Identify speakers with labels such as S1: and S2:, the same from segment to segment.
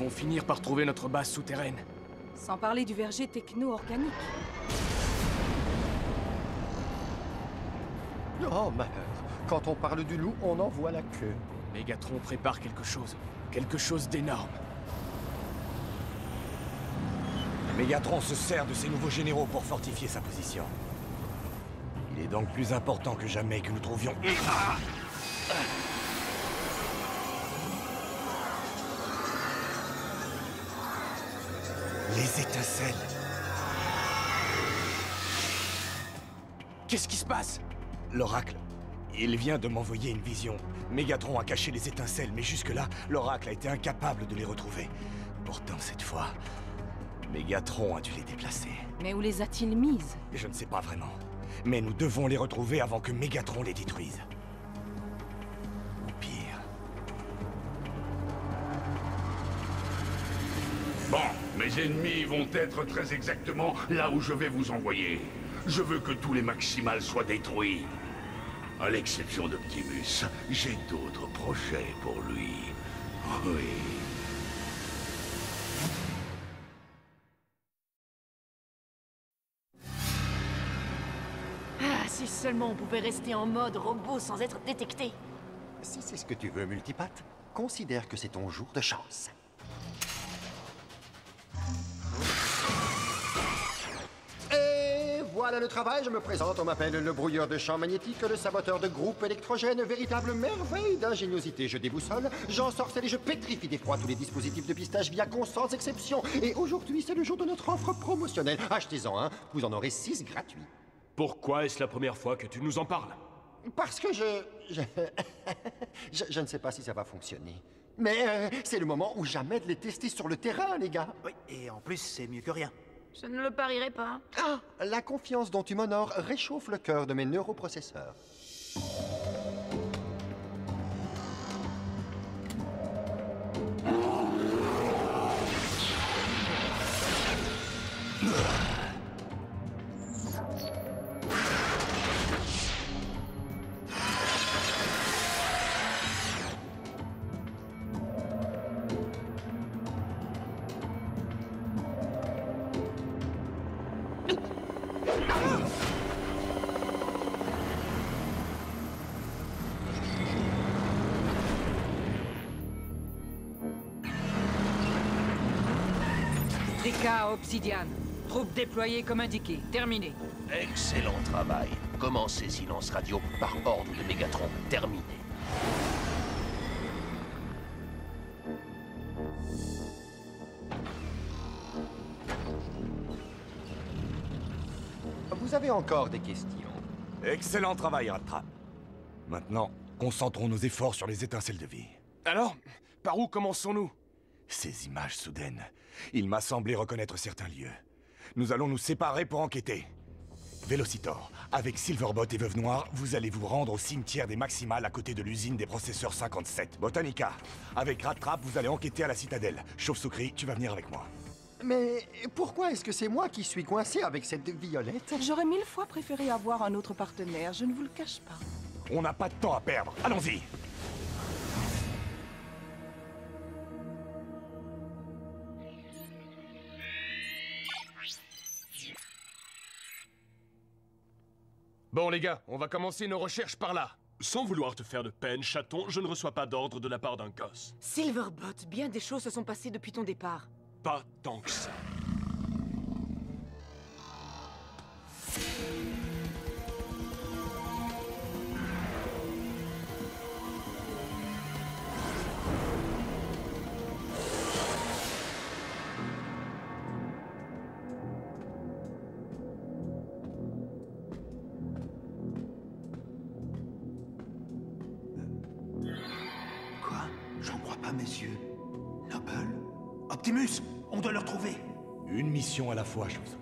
S1: vont finir par trouver notre base souterraine.
S2: Sans parler du verger techno-organique.
S3: Oh malheur, quand on parle du loup, on en voit la queue.
S1: Mégatron prépare quelque chose d'énorme.
S4: Mégatron se sert de ses nouveaux généraux pour fortifier sa position. Il est donc plus important que jamais que nous trouvions... Les étincelles.
S1: Qu'est-ce qui se passe?
S4: L'oracle, il vient de m'envoyer une vision. Mégatron a caché les étincelles, mais jusque-là, l'oracle a été incapable de les retrouver. Pourtant, cette fois, Mégatron a dû les déplacer.
S2: Mais où les a-t-il mises?
S4: Je ne sais pas vraiment. Mais nous devons les retrouver avant que Mégatron les détruise. Ou pire.
S5: Bon, mes ennemis vont être très exactement là où je vais vous envoyer. Je veux que tous les Maximals soient détruits. À l'exception d'Optimus, j'ai d'autres projets pour lui. Oui.
S6: Ah, si seulement on pouvait rester en mode robot sans être détecté.
S3: Si c'est ce que tu veux, Multipath, considère que c'est ton jour de chance. Et voilà le travail, je me présente, on m'appelle le brouilleur de champs magnétiques, le saboteur de groupes électrogènes, véritable merveille d'ingéniosité. Je déboussole, j'ensorcelle et je pétrifie d'effroi tous les dispositifs de pistage via con sans exception. Et aujourd'hui, c'est le jour de notre offre promotionnelle. Achetez-en un, vous en aurez 6 gratuits.
S7: Pourquoi est-ce la première fois que tu nous en parles?
S3: Parce que je ne sais pas si ça va fonctionner. Mais c'est le moment ou jamais de les tester sur le terrain, les gars.
S8: Oui, et en plus, c'est mieux que rien.
S6: Je ne le parierai pas.
S3: Ah, la confiance dont tu m'honores réchauffe le cœur de mes neuroprocesseurs.
S2: DK à Obsidian. Troupes déployées comme indiqué. Terminé.
S9: Excellent travail. Commencez silence radio par ordre de Mégatron. Terminé.
S3: Vous avez encore des questions?
S4: Excellent travail, Rattrap. Maintenant, concentrons nos efforts sur les étincelles de vie.
S1: Alors, par où commençons-nous?
S4: Ces images soudaines, il m'a semblé reconnaître certains lieux. Nous allons nous séparer pour enquêter. Vélocitor, avec Silverbot et Veuve Noire, vous allez vous rendre au cimetière des Maximals à côté de l'usine des processeurs 57. Botanica, avec Rattrap, vous allez enquêter à la citadelle. Chauve-souris, tu vas venir avec moi.
S3: Mais pourquoi est-ce que c'est moi qui suis coincé avec cette Violette?
S2: J'aurais 1000 fois préféré avoir un autre partenaire, je ne vous le cache pas.
S4: On n'a pas de temps à perdre, allons-y!
S1: Bon les gars, on va commencer nos recherches par là.
S7: Sans vouloir te faire de peine, chaton, je ne reçois pas d'ordre de la part d'un gosse.
S6: Silverbot, bien des choses se sont passées depuis ton départ.
S7: Pas tant que ça.
S8: Quoi? J'en crois pas mes yeux. Noble? Optimus, on doit le retrouver.
S4: Une mission à la fois, Chauve-souris.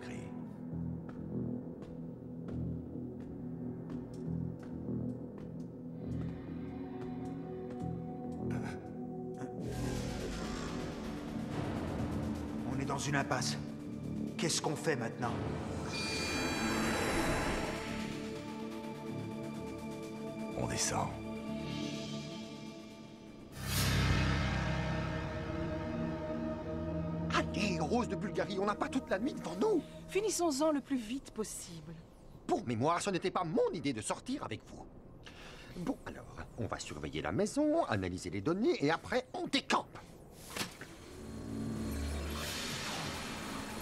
S8: On est dans une impasse. Qu'est-ce qu'on fait maintenant?
S4: On descend.
S3: Rose de Bulgarie. On n'a pas toute la nuit devant nous.
S10: Finissons-en le plus vite possible.
S3: Pour mémoire, ce n'était pas mon idée de sortir avec vous. Bon, alors, on va surveiller la maison, analyser les données, et après, on décampe.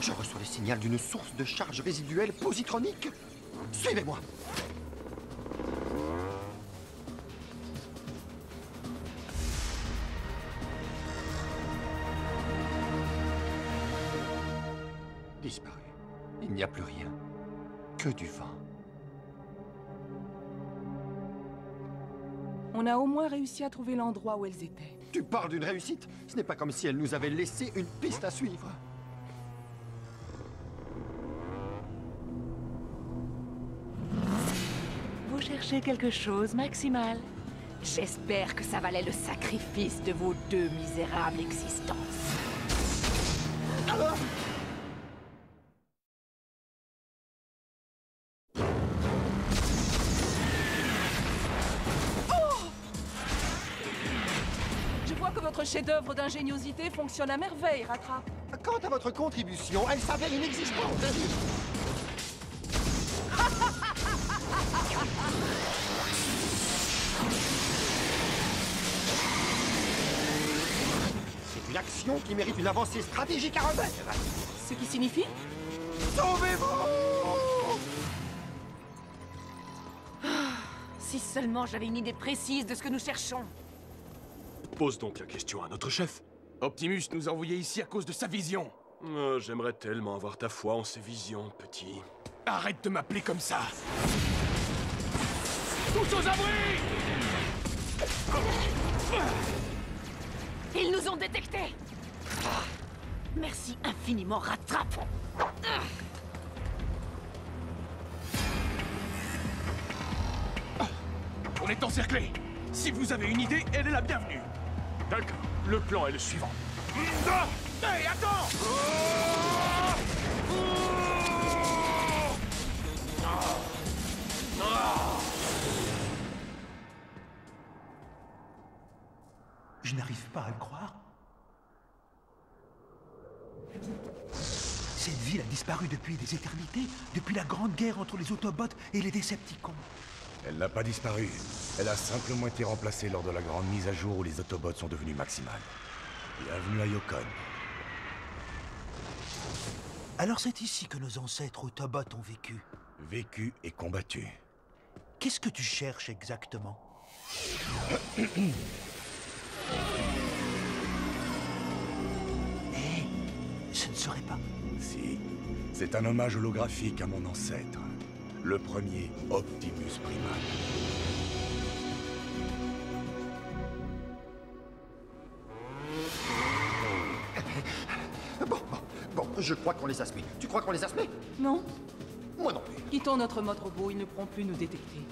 S3: Je reçois le signal d'une source de charge résiduelle positronique. Suivez-moi. Disparu. Il n'y a plus rien. Que du vent.
S10: On a au moins réussi à trouver l'endroit où elles étaient.
S3: Tu parles d'une réussite? Ce n'est pas comme si elle nous avait laissé une piste à suivre.
S6: Vous cherchez quelque chose, Maximal? J'espère que ça valait le sacrifice de vos deux misérables existences.
S10: Je vois que votre chef-d'œuvre d'ingéniosité fonctionne à merveille, Rattrap.
S3: Quant à votre contribution, elle s'avère inexistante. C'est une action qui mérite une avancée stratégique à remettre.
S10: Ce qui signifie?
S3: Sauvez-vous!
S6: Si seulement j'avais une idée précise de ce que nous cherchons.
S7: Pose donc la question à notre chef.
S1: Optimus nous a envoyés ici à cause de sa vision.
S7: J'aimerais tellement avoir ta foi en ces visions, petit.
S1: Arrête de m'appeler comme ça. Tous aux abris!
S6: Ils nous ont détectés! Merci infiniment, Rattrap!
S1: On est encerclés. Si vous avez une idée, elle est la bienvenue.
S7: D'accord. Le plan est le suivant.
S1: Hey, attends!
S8: Je n'arrive pas à le croire. Cette ville a disparu depuis des éternités, depuis la grande guerre entre les Autobots et les Decepticons.
S4: Elle n'a pas disparu. Elle a simplement été remplacée lors de la grande mise à jour où les Autobots sont devenus Maximal. Bienvenue à Yukon.
S8: Alors c'est ici que nos ancêtres Autobots ont vécu.
S4: Vécu et combattu.
S8: Qu'est-ce que tu cherches exactement? Ce ne serait pas...
S4: Si. C'est un hommage holographique à mon ancêtre. Le premier Optimus Primal.
S3: Bon, je crois qu'on les a semés. Tu crois qu'on les a semés?
S10: Non.
S3: Moi non plus.
S10: Quittons notre mode robot, ils ne pourront plus nous détecter.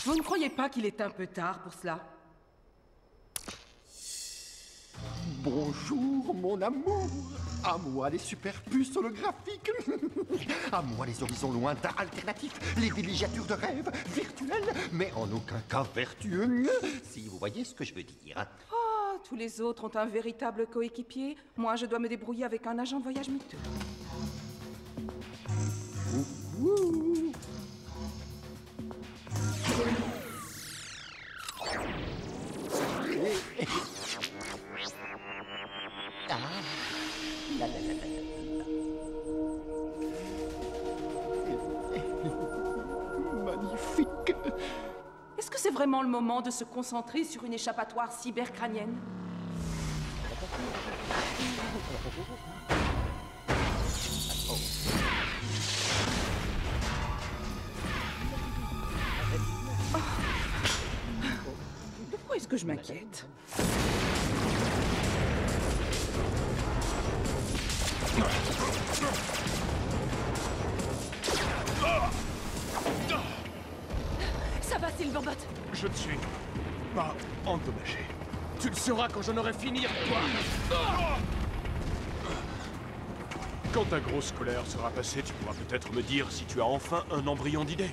S10: Vous ne croyez pas qu'il est un peu tard pour cela?
S3: Bonjour, mon amour. À moi les super puces holographiques. À moi les horizons lointains alternatifs, les villégiatures de rêve virtuels, mais en aucun cas vertueux. Si vous voyez ce que je veux dire.
S10: Oh, tous les autres ont un véritable coéquipier. Moi, je dois me débrouiller avec un agent de voyage miteux.
S3: Ouh. Ah. La, la, la, la, la. Magnifique.
S10: Est-ce que c'est vraiment le moment de se concentrer sur une échappatoire cybercrânienne? Pourquoi est-ce que je m'inquiète?
S6: Ça va, Silver? Silverbot!
S7: Je ne suis pas endommagé.
S1: Tu le sauras quand j'en aurai fini avec toi.
S7: Quand ta grosse colère sera passée, tu pourras peut-être me dire si tu as enfin un embryon d'idée.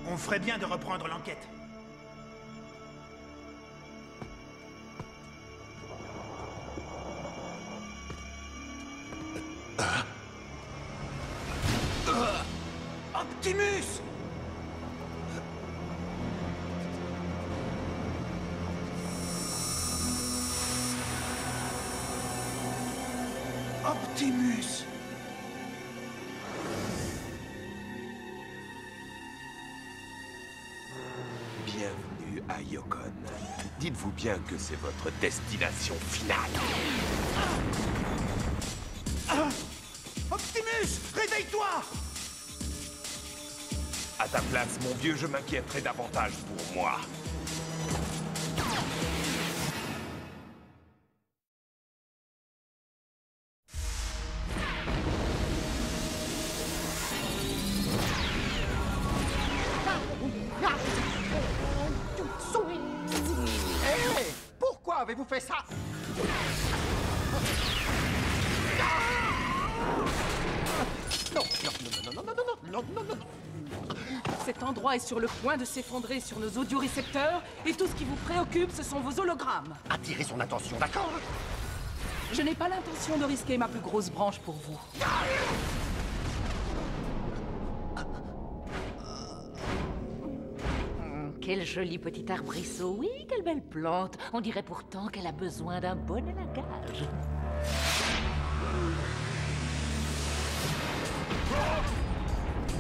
S8: On ferait bien de reprendre l'enquête. Optimus! Optimus!
S9: Bienvenue à Yukon. Dites-vous bien que c'est votre destination finale.
S8: Optimus! Réveille-toi!
S9: À ta place, mon vieux, je m'inquiéterais davantage pour moi.
S3: Hé! Pourquoi avez-vous fait ça? Non, non, non, non, non, non, non, non, non, non.
S10: Cet endroit est sur le point de s'effondrer sur nos audiorécepteurs, et tout ce qui vous préoccupe, ce sont vos hologrammes.
S3: Attirez son attention, d'accord?
S10: Je n'ai pas l'intention de risquer ma plus grosse branche pour vous.
S6: Quel joli petit arbrisseau, oui, quelle belle plante. On dirait pourtant qu'elle a besoin d'un bon élagage.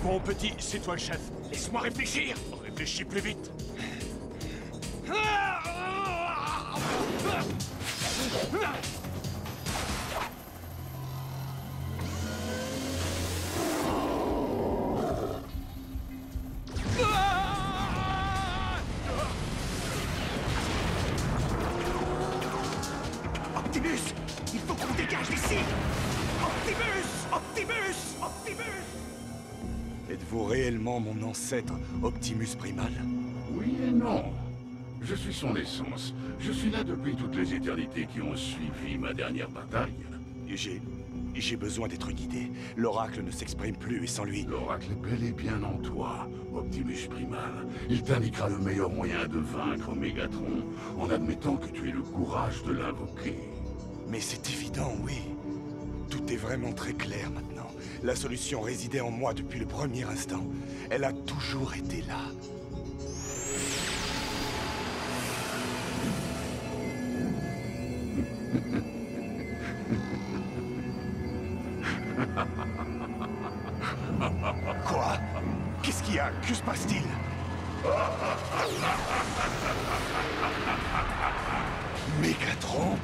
S7: Bon petit, c'est toi le chef. Laisse-moi réfléchir. Réfléchis plus vite.
S8: Optimus! Il faut qu'on dégage d'ici! Optimus! Optimus! Optimus!
S4: Êtes-vous réellement mon ancêtre, Optimus Primal?
S5: Oui et non. Je suis son essence. Je suis là depuis toutes les éternités qui ont suivi ma dernière bataille.
S4: J'ai besoin d'être guidé. L'oracle ne s'exprime plus et sans lui...
S5: L'oracle est bel et bien en toi, Optimus Primal. Il t'indiquera le meilleur moyen de vaincre Megatron, en admettant que tu aies le courage de l'invoquer.
S4: Mais c'est évident, oui. Tout est vraiment très clair maintenant. La solution résidait en moi depuis le premier instant. Elle a toujours été là. Quoi? Qu'est-ce qu'il y a? Que se passe-t-il? Mégatron?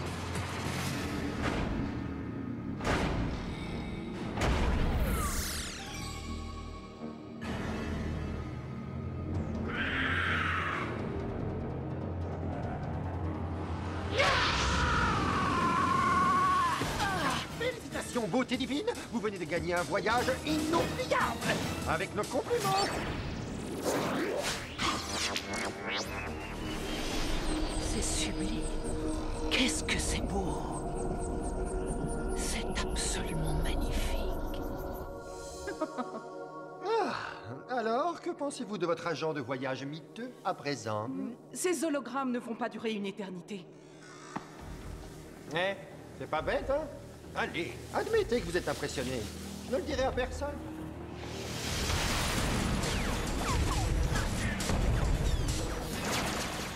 S3: Félicitations, beauté divine! Vous venez de gagner un voyage inoubliable! Avec nos compliments!
S6: C'est sublime. Qu'est-ce que c'est beau. C'est absolument magnifique.
S3: Alors, que pensez-vous de votre agent de voyage miteux à présent?
S10: Ces hologrammes ne vont pas durer une éternité.
S3: Eh, c'est pas bête, hein? Allez, admettez que vous êtes impressionné. Je ne le dirai à personne.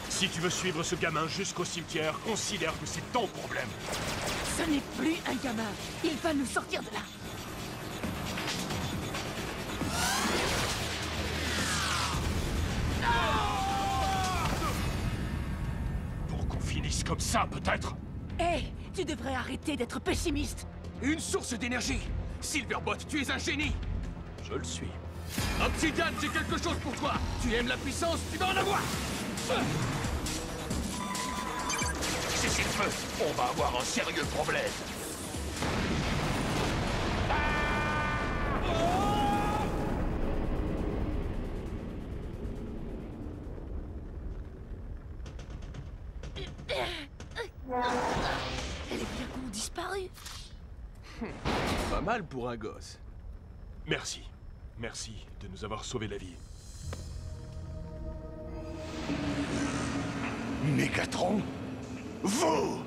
S7: Si tu veux suivre ce gamin jusqu'au cimetière, considère que c'est ton problème.
S6: Ce n'est plus un gamin. Il va nous sortir de là.
S7: Pour qu'on finisse comme ça, peut-être?
S6: Hé, tu devrais arrêter d'être pessimiste.
S1: Une source d'énergie. Silverbot, tu es un génie.
S7: Je le suis.
S1: Obsidian, j'ai quelque chose pour toi. Tu aimes la puissance, tu vas en avoir.
S9: Cessez le feu, on va avoir un sérieux problème.
S1: Oh
S6: Les Virgons ont disparu.
S11: Pas mal pour un gosse.
S7: Merci. Merci de nous avoir sauvé la vie.
S4: Mégatron? Vous?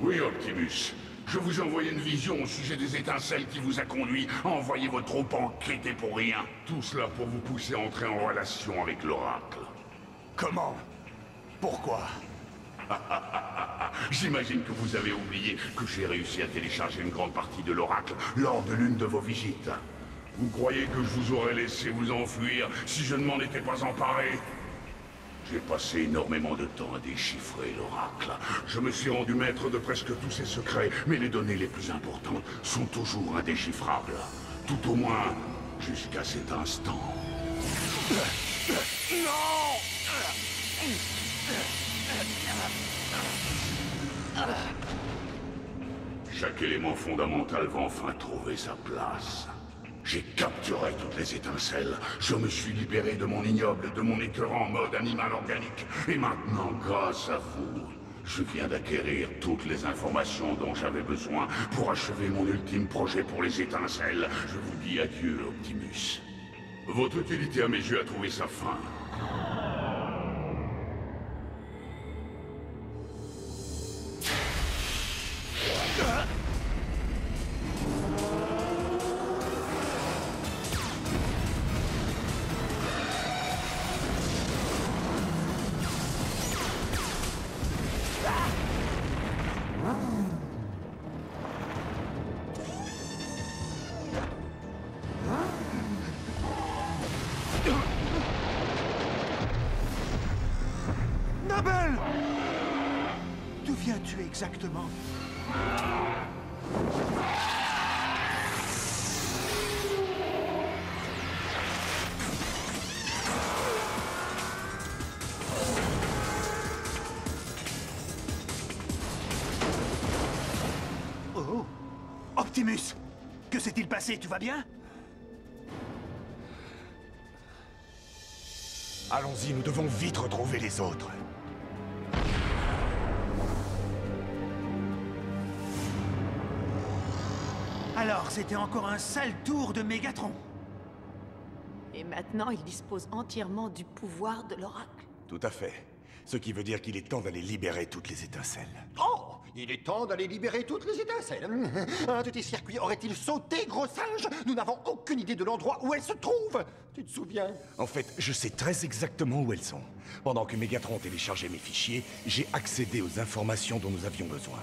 S5: Oui, Optimus. Je vous ai envoyé une vision au sujet des étincelles qui vous a conduit à envoyer vos troupes enquêter pour rien. Tout cela pour vous pousser à entrer en relation avec l'Oracle.
S4: Comment? Pourquoi?
S5: J'imagine que vous avez oublié que j'ai réussi à télécharger une grande partie de l'Oracle lors de l'une de vos visites. Vous croyez que je vous aurais laissé vous enfuir si je ne m'en étais pas emparé? J'ai passé énormément de temps à déchiffrer l'Oracle. Je me suis rendu maître de presque tous ses secrets, mais les données les plus importantes sont toujours indéchiffrables. Tout au moins, jusqu'à cet instant.
S4: Non!
S5: Chaque élément fondamental va enfin trouver sa place. J'ai capturé toutes les étincelles. Je me suis libéré de mon ignoble, de mon écœurant mode animal organique. Et maintenant, grâce à vous, je viens d'acquérir toutes les informations dont j'avais besoin pour achever mon ultime projet pour les étincelles. Je vous dis adieu, Optimus. Votre utilité à mes yeux a trouvé sa fin.
S8: Noble! D'où viens-tu exactement? Oh! Optimus! Que s'est-il passé? Tu vas bien?
S4: Allons-y, nous devons vite retrouver les autres.
S8: Alors, c'était encore un sale tour de Mégatron.
S6: Et maintenant, il dispose entièrement du pouvoir de l'Oracle.
S4: Tout à fait. Ce qui veut dire qu'il est temps d'aller libérer toutes les étincelles.
S3: Oh! Il est temps d'aller libérer toutes les étincelles. Un de tes circuits aurait-il sauté, gros singe? Nous n'avons aucune idée de l'endroit où elles se trouvent. Tu te souviens?
S4: En fait, je sais très exactement où elles sont. Pendant que Mégatron téléchargeait mes fichiers, j'ai accédé aux informations dont nous avions besoin.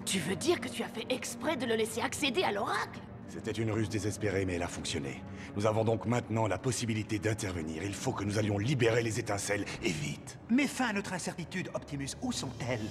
S6: Tu veux dire que tu as fait exprès de le laisser accéder à l'Oracle?
S4: C'était une ruse désespérée, mais elle a fonctionné. Nous avons donc maintenant la possibilité d'intervenir. Il faut que nous allions libérer les étincelles, et vite.
S8: Mets fin à notre incertitude, Optimus. Où sont-elles?